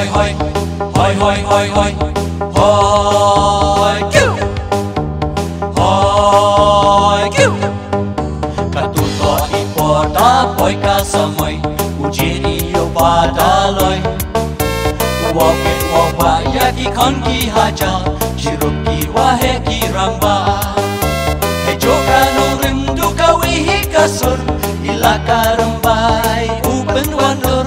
hoi hoi hoi hoi hoi hoi hoi kêu hoi kêu katuto ipota poi kasamoi ujeri yo badaloi woke wowa yaki konki haja shiruki wahe kiramba he joka no rindu kawihi kasur ilaka rembai upen wandur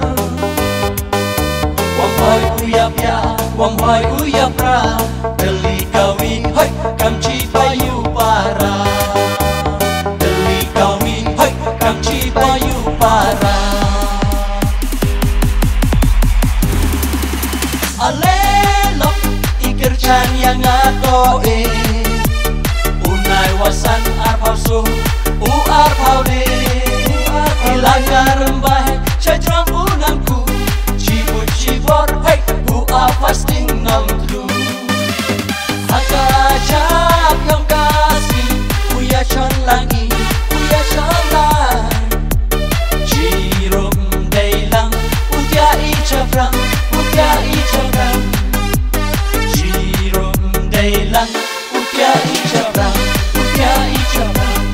wamhoi uyapya wamhoi uyapra deli kawi hoi kamchi payu para deli kawi hoi kamchi payu para alelok ikirchan yang atoe unai wasan arpausu u arpaude ilanga rembah cajram unangku cibut cibor hey u fasting nam tu akajak yang kasih uya chon langi uya cholan cirum deilang utia icafrang utia icafrang cirum deilang utia icafrang utia icafrang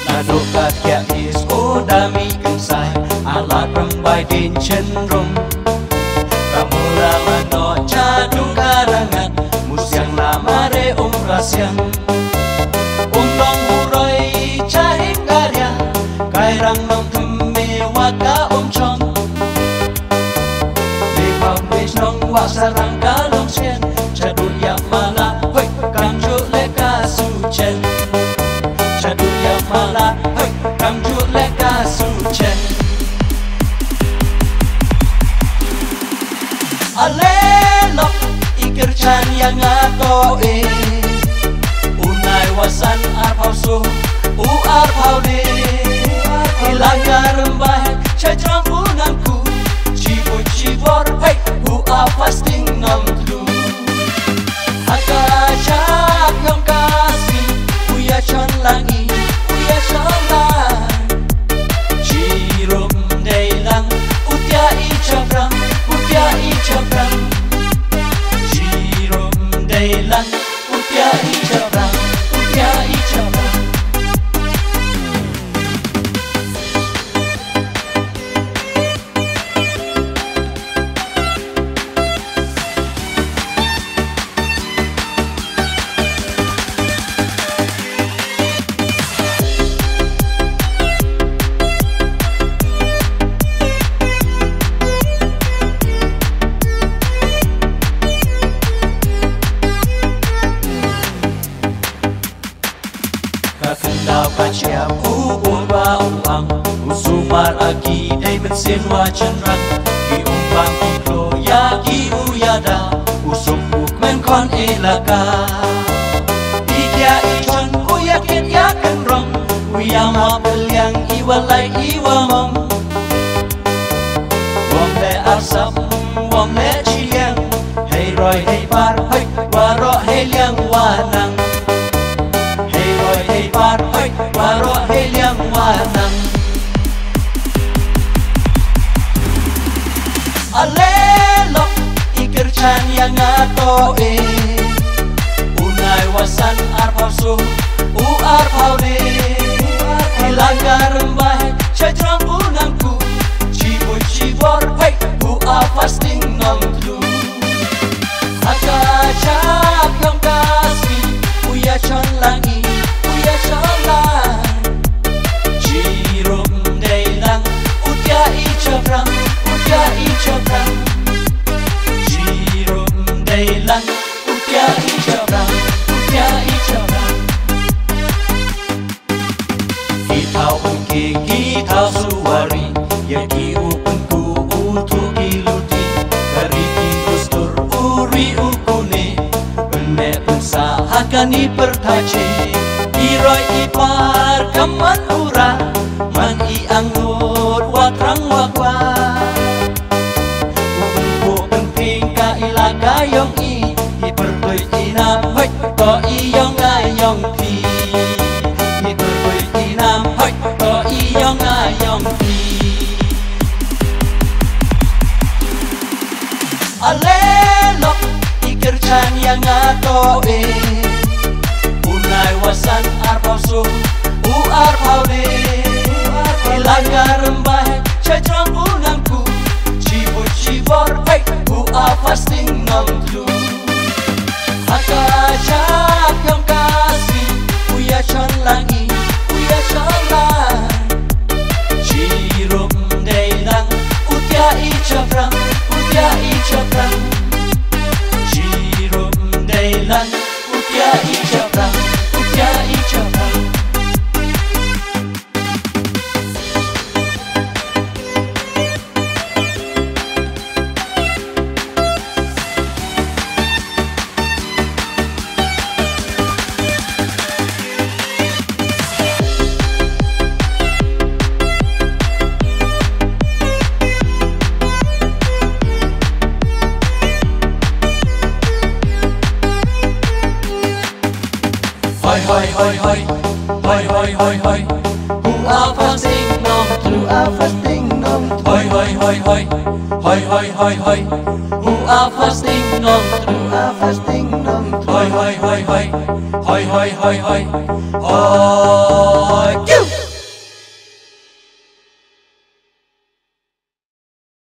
nadokat kya is odami kensai alat rembai din cenderung kamula mano cadu karangan musyang lamare rasyang long huroi cahing karya kairang nong temme waka chong lewang wis nong wasarang kalong sen cadu ya mala hoi kamju leka sucen cadu ya mala hoi kamju leka sucen alelok ikirchan yang atoe unai wasan arpausu u arpaude ilanga rembah cajram unangku cibut cibor hey u fasting nam tu akajak yang kasih uya chon langi uya cholan cirum deilang utia icafrang utia icafrang cirum deilang utia icafrang utia icafrang kakendau kaciap ubah uang usumar agi day mensin wajan rak ki umpang kiklo ya ki uyada usuk men kon elaka ikya ichon uyakin yakan rong uyama beliang iwalai iwamong wong le asap wong le chiliang hey roy hey par hey waro hey liang wanang hey par hey waro hey liang wanang alelok ikirchan yang atoe unai wasan arpausu u arpaude ilanga rembah cajram unangku cibut cibor hey u fasting nam tu akajak yang kasih uya chon langi uya cholan cirum deilang utia icafrang utia icafrang cirum deilang utia icafrang utia icafrang kitau unke kitau suwari yaki upenku utu kiluti kariki gustur uri ukune bene pensa hakani pertace iroi ipar kaman ura man i anggur watrang wakwa upenku penting ka ilaka yong i ipertui inam hoi to i yong ayong pi ipertui inam hoi to i yong ayong pi e unai wasan arpau so u arpau de ilagar mbah cajang unangku cibut cibor hey u fasting nom tu akajak yang kasih uya chan lagi uya chan lagi cirum deilang utia icaprang cirum deilang utia icaprang Hoi hoi hoi hoi hoi hoi hoi who are fasting nom who are fasting nom hoi hoi hoi hoi hoi hoi hoi hoi who are fasting nom who are fasting nom hoi hoi hoi hoi hoi hoi hoi hoi hoi